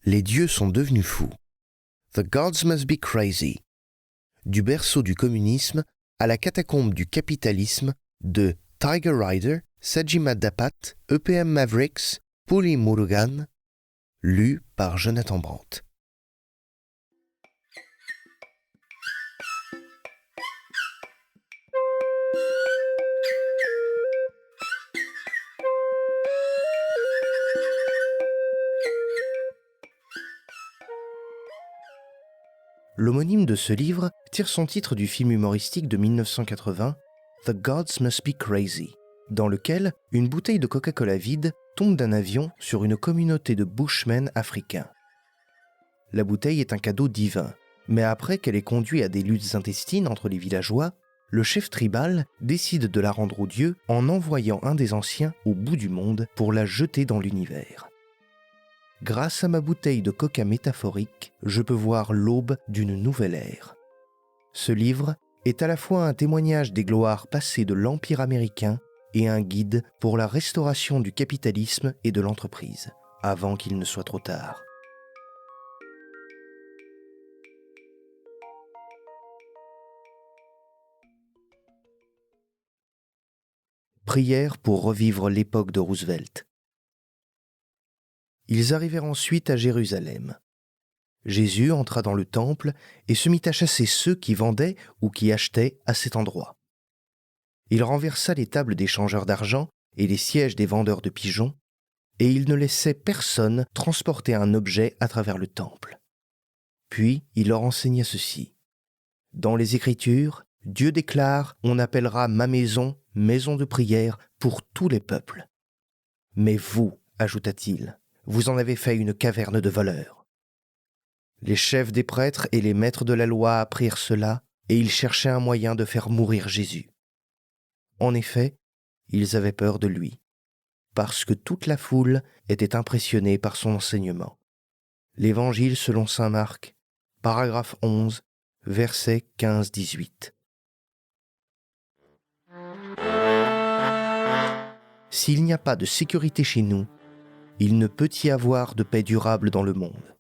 Les dieux sont devenus fous. The gods must be crazy. Du berceau du communisme à la catacombe du capitalisme de Tiger Rider, Sajima Dapat, EPM Mavericks, Puli Murugan, lu par Jonathan Brandt. L'homonyme de ce livre tire son titre du film humoristique de 1980, The Gods Must Be Crazy, dans lequel une bouteille de Coca-Cola vide tombe d'un avion sur une communauté de bushmen africains. La bouteille est un cadeau divin, mais après qu'elle ait conduit à des luttes intestines entre les villageois, le chef tribal décide de la rendre aux dieux en envoyant un des anciens au bout du monde pour la jeter dans l'univers. Grâce à ma bouteille de coca métaphorique, je peux voir l'aube d'une nouvelle ère. Ce livre est à la fois un témoignage des gloires passées de l'Empire américain et un guide pour la restauration du capitalisme et de l'entreprise, avant qu'il ne soit trop tard. Prière pour revivre l'époque de Roosevelt. Ils arrivèrent ensuite à Jérusalem. Jésus entra dans le temple et se mit à chasser ceux qui vendaient ou qui achetaient à cet endroit. Il renversa les tables des changeurs d'argent et les sièges des vendeurs de pigeons, et il ne laissait personne transporter un objet à travers le temple. Puis il leur enseigna ceci. Dans les Écritures, Dieu déclare « On appellera ma maison, maison de prière pour tous les peuples. » Mais vous, ajouta-t-il, vous en avez fait une caverne de voleurs. Les chefs des prêtres et les maîtres de la loi apprirent cela, et ils cherchaient un moyen de faire mourir Jésus. En effet, ils avaient peur de lui, parce que toute la foule était impressionnée par son enseignement. L'Évangile selon saint Marc, paragraphe 11, versets 15-18. S'il n'y a pas de sécurité chez nous, il ne peut y avoir de paix durable dans le monde.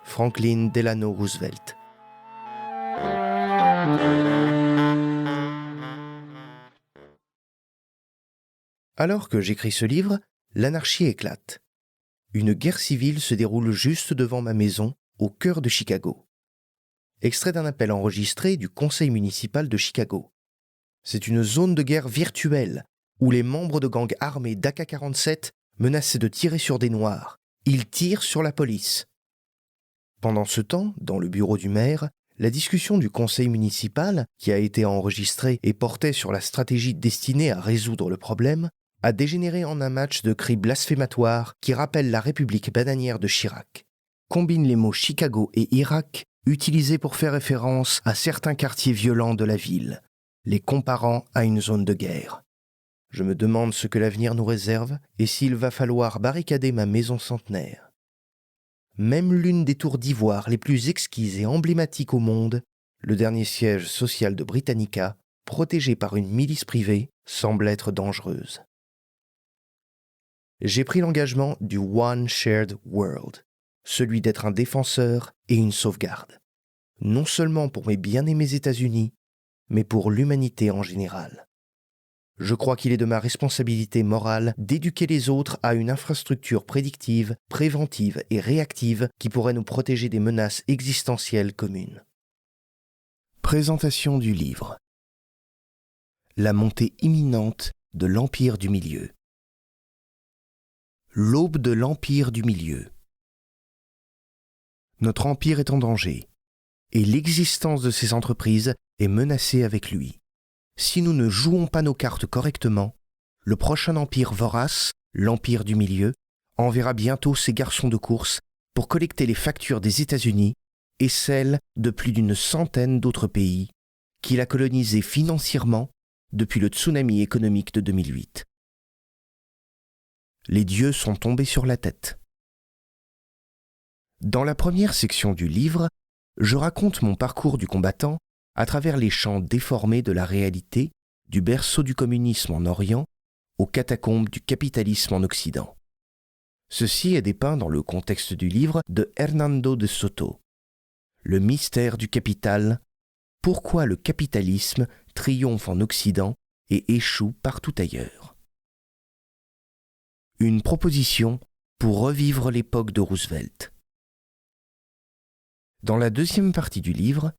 Franklin Delano Roosevelt. Alors que j'écris ce livre, l'anarchie éclate. Une guerre civile se déroule juste devant ma maison, au cœur de Chicago. Extrait d'un appel enregistré du conseil municipal de Chicago. C'est une zone de guerre virtuelle, où les membres de gangs armés d'AK-47 menaçaient de tirer sur des Noirs. Ils tirent sur la police. Pendant ce temps, dans le bureau du maire, la discussion du conseil municipal, qui a été enregistrée et portait sur la stratégie destinée à résoudre le problème, a dégénéré en un match de cris blasphématoires qui rappelle la République bananière de Chirac. Combine les mots Chicago et Irak, utilisés pour faire référence à certains quartiers violents de la ville, les comparant à une zone de guerre. Je me demande ce que l'avenir nous réserve et s'il va falloir barricader ma maison centenaire. Même l'une des tours d'ivoire les plus exquises et emblématiques au monde, le dernier siège social de Britannica, protégé par une milice privée, semble être dangereuse. J'ai pris l'engagement du One Shared World, celui d'être un défenseur et une sauvegarde, non seulement pour mes bien-aimés États-Unis, mais pour l'humanité en général. Je crois qu'il est de ma responsabilité morale d'éduquer les autres à une infrastructure prédictive, préventive et réactive qui pourrait nous protéger des menaces existentielles communes. Présentation du livre. La montée imminente de l'Empire du Milieu. L'aube de l'Empire du Milieu. Notre empire est en danger, et l'existence de ces entreprises est menacée avec lui. Si nous ne jouons pas nos cartes correctement, le prochain empire vorace, l'Empire du Milieu, enverra bientôt ses garçons de course pour collecter les factures des États-Unis et celles de plus d'une centaine d'autres pays qu'il a colonisés financièrement depuis le tsunami économique de 2008. Les dieux sont tombés sur la tête. Dans la première section du livre, je raconte mon parcours du combattant à travers les champs déformés de la réalité, du berceau du communisme en Orient aux catacombes du capitalisme en Occident. Ceci est dépeint dans le contexte du livre de Hernando de Soto. Le mystère du capital, pourquoi le capitalisme triomphe en Occident et échoue partout ailleurs. Une proposition pour revivre l'époque de Roosevelt. Dans la deuxième partie du livre,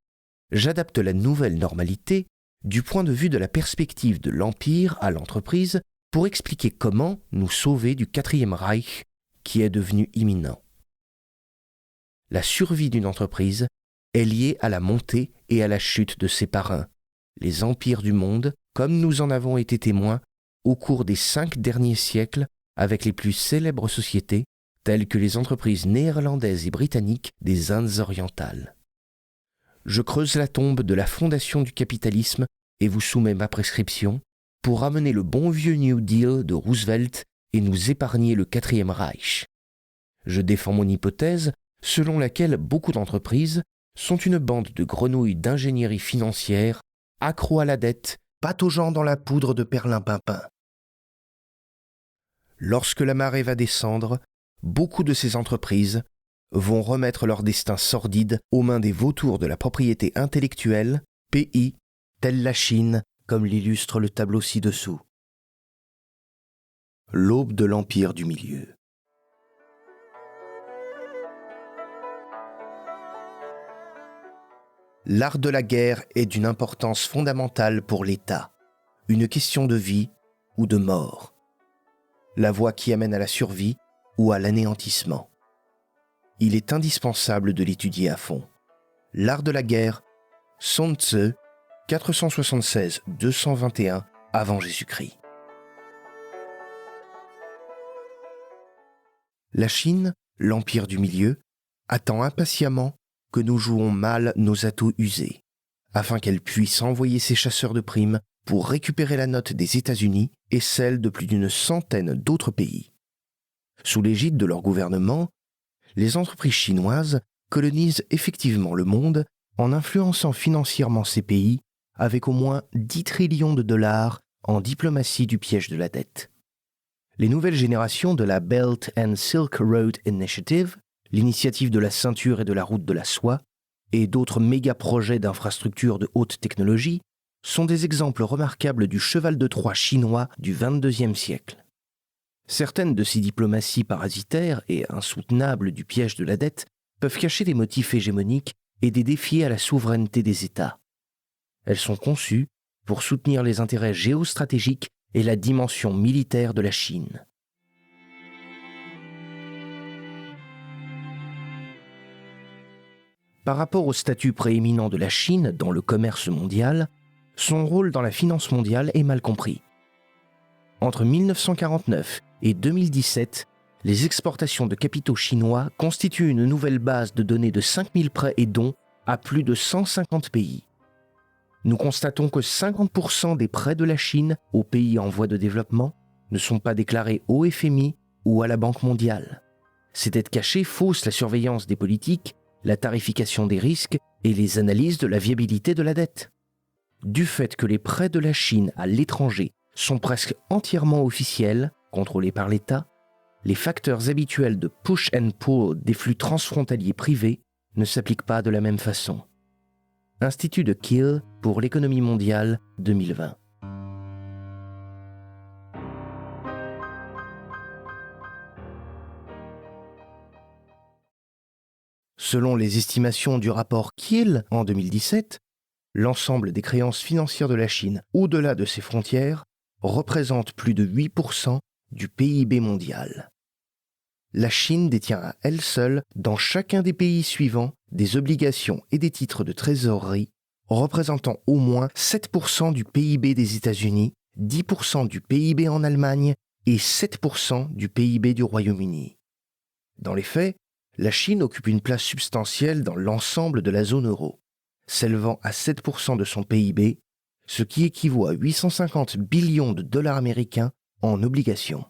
j'adapte la nouvelle normalité du point de vue de la perspective de l'Empire à l'entreprise pour expliquer comment nous sauver du Quatrième Reich qui est devenu imminent. La survie d'une entreprise est liée à la montée et à la chute de ses parrains, les empires du monde, comme nous en avons été témoins au cours des 5 derniers siècles avec les plus célèbres sociétés, telles que les entreprises néerlandaises et britanniques des Indes orientales. Je creuse la tombe de la fondation du capitalisme et vous soumets ma prescription pour ramener le bon vieux New Deal de Roosevelt et nous épargner le Quatrième Reich. Je défends mon hypothèse selon laquelle beaucoup d'entreprises sont une bande de grenouilles d'ingénierie financière, accros à la dette, pataugeant dans la poudre de perlimpinpin. Lorsque la marée va descendre, beaucoup de ces entreprises vont remettre leur destin sordide aux mains des vautours de la propriété intellectuelle, pays, telle la Chine, comme l'illustre le tableau ci-dessous. L'aube de l'Empire du Milieu. L'art de la guerre est d'une importance fondamentale pour l'État, une question de vie ou de mort, la voie qui amène à la survie ou à l'anéantissement. Il est indispensable de l'étudier à fond. L'art de la guerre, Sun Tzu, 476-221 avant Jésus-Christ. La Chine, l'Empire du Milieu, attend impatiemment que nous jouons mal nos atouts usés, afin qu'elle puisse envoyer ses chasseurs de primes pour récupérer la note des États-Unis et celle de plus d'une centaine d'autres pays. Sous l'égide de leur gouvernement, les entreprises chinoises colonisent effectivement le monde en influençant financièrement ces pays avec au moins 10 trillions de dollars en diplomatie du piège de la dette. Les nouvelles générations de la Belt and Silk Road Initiative, l'initiative de la ceinture et de la route de la soie, et d'autres méga-projets d'infrastructures de haute technologie sont des exemples remarquables du cheval de Troie chinois du XXIe siècle. Certaines de ces diplomaties parasitaires et insoutenables du piège de la dette peuvent cacher des motifs hégémoniques et des défis à la souveraineté des États. Elles sont conçues pour soutenir les intérêts géostratégiques et la dimension militaire de la Chine. Par rapport au statut prééminent de la Chine dans le commerce mondial, son rôle dans la finance mondiale est mal compris. Entre 1949 et 2017, les exportations de capitaux chinois constituent une nouvelle base de données de 5000 prêts et dons à plus de 150 pays. Nous constatons que 50% des prêts de la Chine aux pays en voie de développement ne sont pas déclarés au FMI ou à la Banque mondiale. Ces dettes cachées faussent la surveillance des politiques, la tarification des risques et les analyses de la viabilité de la dette. Du fait que les prêts de la Chine à l'étranger sont presque entièrement officiels, contrôlés par l'État, les facteurs habituels de push and pull des flux transfrontaliers privés ne s'appliquent pas de la même façon. Institut de Kiel pour l'économie mondiale 2020. Selon les estimations du rapport Kiel en 2017, l'ensemble des créances financières de la Chine au-delà de ses frontières représente plus de 8% du PIB mondial. La Chine détient à elle seule, dans chacun des pays suivants, des obligations et des titres de trésorerie représentant au moins 7% du PIB des États-Unis, 10% du PIB en Allemagne et 7% du PIB du Royaume-Uni. Dans les faits, la Chine occupe une place substantielle dans l'ensemble de la zone euro, s'élevant à 7% de son PIB, ce qui équivaut à 850 billions de dollars américains en obligations.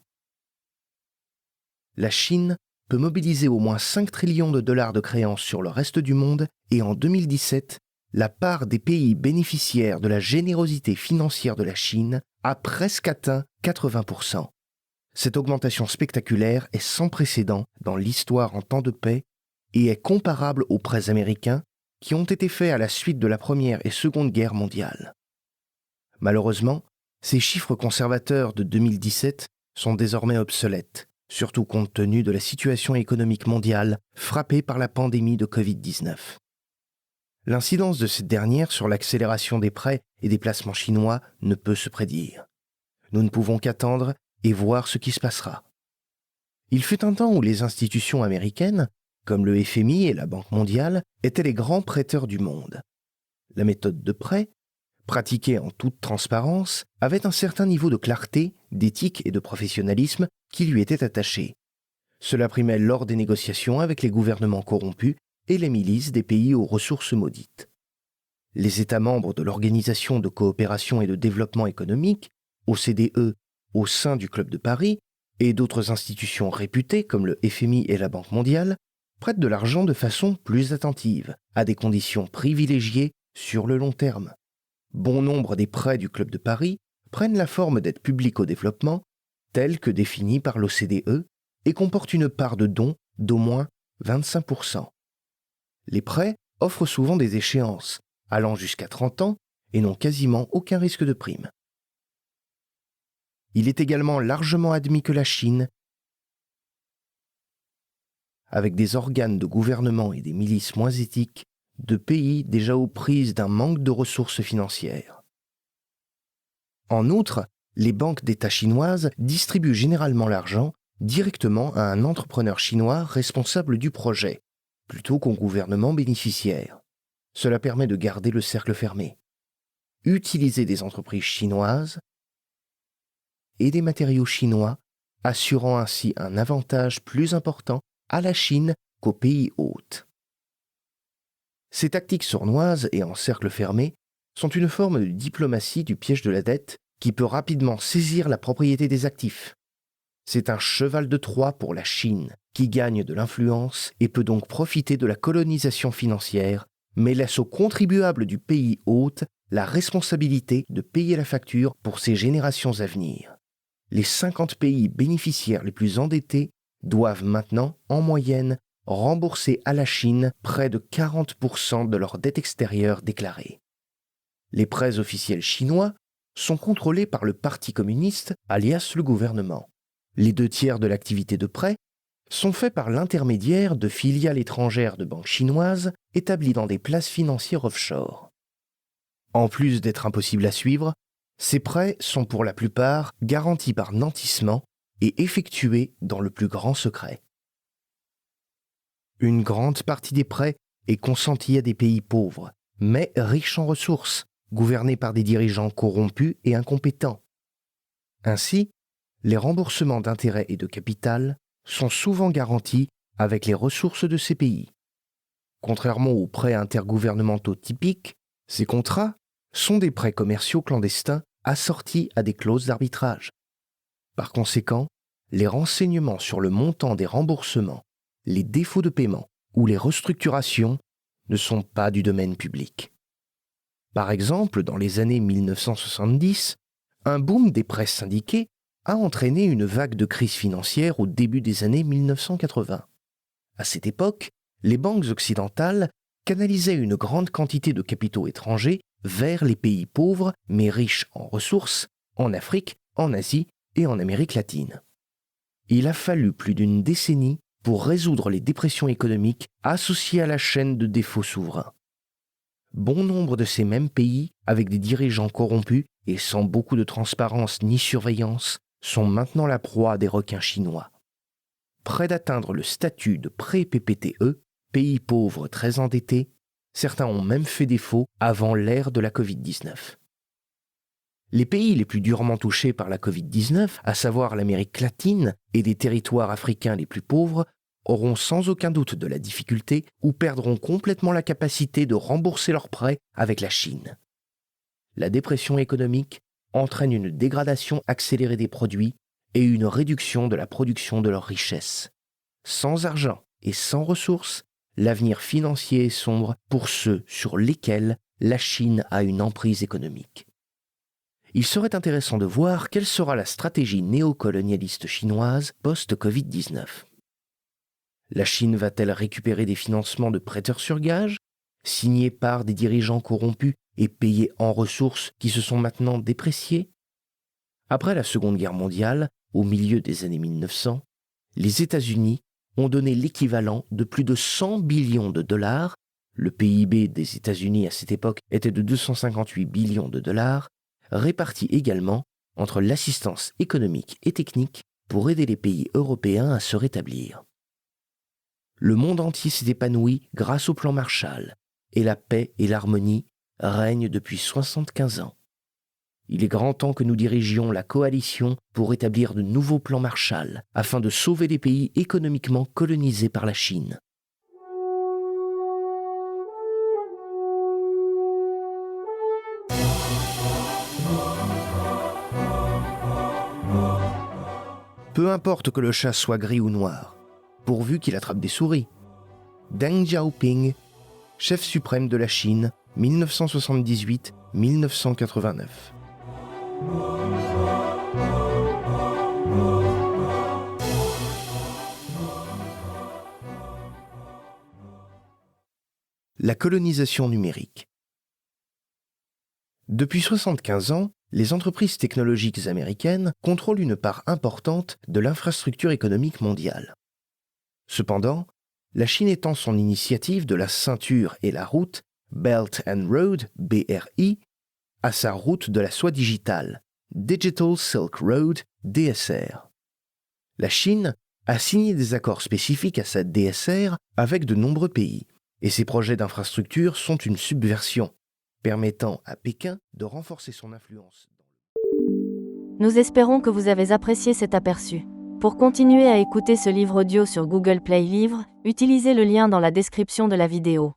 La Chine peut mobiliser au moins 5 trillions de dollars de créances sur le reste du monde et en 2017, la part des pays bénéficiaires de la générosité financière de la Chine a presque atteint 80%, Cette augmentation spectaculaire est sans précédent dans l'histoire en temps de paix et est comparable aux prêts américains qui ont été faits à la suite de la Première et Seconde Guerre mondiale. Malheureusement, ces chiffres conservateurs de 2017 sont désormais obsolètes, surtout compte tenu de la situation économique mondiale frappée par la pandémie de Covid-19. L'incidence de cette dernière sur l'accélération des prêts et des placements chinois ne peut se prédire. Nous ne pouvons qu'attendre et voir ce qui se passera. Il fut un temps où les institutions américaines, comme le FMI et la Banque mondiale, étaient les grands prêteurs du monde. La méthode de prêt, pratiquée en toute transparence, avait un certain niveau de clarté, d'éthique et de professionnalisme qui lui était attaché. Cela primait lors des négociations avec les gouvernements corrompus et les milices des pays aux ressources maudites. Les États membres de l'Organisation de coopération et de développement économique, OCDE, au sein du Club de Paris, et d'autres institutions réputées comme le FMI et la Banque mondiale, prêtent de l'argent de façon plus attentive, à des conditions privilégiées sur le long terme. Bon nombre des prêts du Club de Paris prennent la forme d'aides publiques au développement, telles que définies par l'OCDE, et comportent une part de dons d'au moins 25%. Les prêts offrent souvent des échéances, allant jusqu'à 30 ans, et n'ont quasiment aucun risque de prime. Il est également largement admis que la Chine, avec des organes de gouvernement et des milices moins éthiques, de pays déjà aux prises d'un manque de ressources financières. En outre, les banques d'État chinoises distribuent généralement l'argent directement à un entrepreneur chinois responsable du projet, plutôt qu'au gouvernement bénéficiaire. Cela permet de garder le cercle fermé. Utiliser des entreprises chinoises et des matériaux chinois, assurant ainsi un avantage plus important à la Chine qu'aux pays hôtes. Ces tactiques sournoises et en cercle fermé sont une forme de diplomatie du piège de la dette qui peut rapidement saisir la propriété des actifs. C'est un cheval de Troie pour la Chine, qui gagne de l'influence et peut donc profiter de la colonisation financière, mais laisse aux contribuables du pays hôte la responsabilité de payer la facture pour ces générations à venir. Les 50 pays bénéficiaires les plus endettés doivent maintenant, en moyenne, rembourser à la Chine près de 40% de leur dette extérieure déclarée. Les prêts officiels chinois sont contrôlés par le Parti communiste, alias le gouvernement. Les 2/3 de l'activité de prêt sont faits par l'intermédiaire de filiales étrangères de banques chinoises établies dans des places financières offshore. En plus d'être impossibles à suivre, ces prêts sont pour la plupart garantis par nantissement et effectués dans le plus grand secret. Une grande partie des prêts est consentie à des pays pauvres, mais riches en ressources, gouvernés par des dirigeants corrompus et incompétents. Ainsi, les remboursements d'intérêts et de capital sont souvent garantis avec les ressources de ces pays. Contrairement aux prêts intergouvernementaux typiques, ces contrats sont des prêts commerciaux clandestins assortis à des clauses d'arbitrage. Par conséquent, les renseignements sur le montant des remboursements, les défauts de paiement ou les restructurations ne sont pas du domaine public. Par exemple, dans les années 1970, un boom des prêts syndiqués a entraîné une vague de crise financière au début des années 1980. À cette époque, les banques occidentales canalisaient une grande quantité de capitaux étrangers vers les pays pauvres mais riches en ressources, en Afrique, en Asie et en Amérique latine. Il a fallu plus d'une décennie pour résoudre les dépressions économiques associées à la chaîne de défauts souverains. Bon nombre de ces mêmes pays, avec des dirigeants corrompus et sans beaucoup de transparence ni surveillance, sont maintenant la proie des requins chinois. Près d'atteindre le statut de pré-PPTE, pays pauvres très endettés, certains ont même fait défaut avant l'ère de la Covid-19. Les pays les plus durement touchés par la Covid-19, à savoir l'Amérique latine et des territoires africains les plus pauvres, auront sans aucun doute de la difficulté ou perdront complètement la capacité de rembourser leurs prêts avec la Chine. La dépression économique entraîne une dégradation accélérée des produits et une réduction de la production de leurs richesses. Sans argent et sans ressources, l'avenir financier est sombre pour ceux sur lesquels la Chine a une emprise économique. il serait intéressant de voir quelle sera la stratégie néocolonialiste chinoise post-Covid-19. La Chine va-t-elle récupérer des financements de prêteurs sur gage, signés par des dirigeants corrompus et payés en ressources qui se sont maintenant dépréciées ? Après la Seconde Guerre mondiale, au milieu des années 1900, les États-Unis ont donné l'équivalent de plus de 100 billions de dollars, le PIB des États-Unis à cette époque était de 258 billions de dollars, répartis également entre l'assistance économique et technique pour aider les pays européens à se rétablir. Le monde entier s'est épanoui grâce au plan Marshall, et la paix et l'harmonie règnent depuis 75 ans. Il est grand temps que nous dirigions la coalition pour établir de nouveaux plans Marshall afin de sauver les pays économiquement colonisés par la Chine. Peu importe que le chat soit gris ou noir, pourvu qu'il attrape des souris. Deng Xiaoping, chef suprême de la Chine, 1978-1989. La colonisation numérique. Depuis 75 ans, les entreprises technologiques américaines contrôlent une part importante de l'infrastructure économique mondiale. Cependant, la Chine étend son initiative de la ceinture et la route, Belt and Road, BRI, à sa route de la soie digitale, Digital Silk Road, DSR. La Chine a signé des accords spécifiques à sa DSR avec de nombreux pays, et ces projets d'infrastructure sont une subversion, permettant à Pékin de renforcer son influence. Nous espérons que vous avez apprécié cet aperçu. Pour continuer à écouter ce livre audio sur Google Play Livres, utilisez le lien dans la description de la vidéo.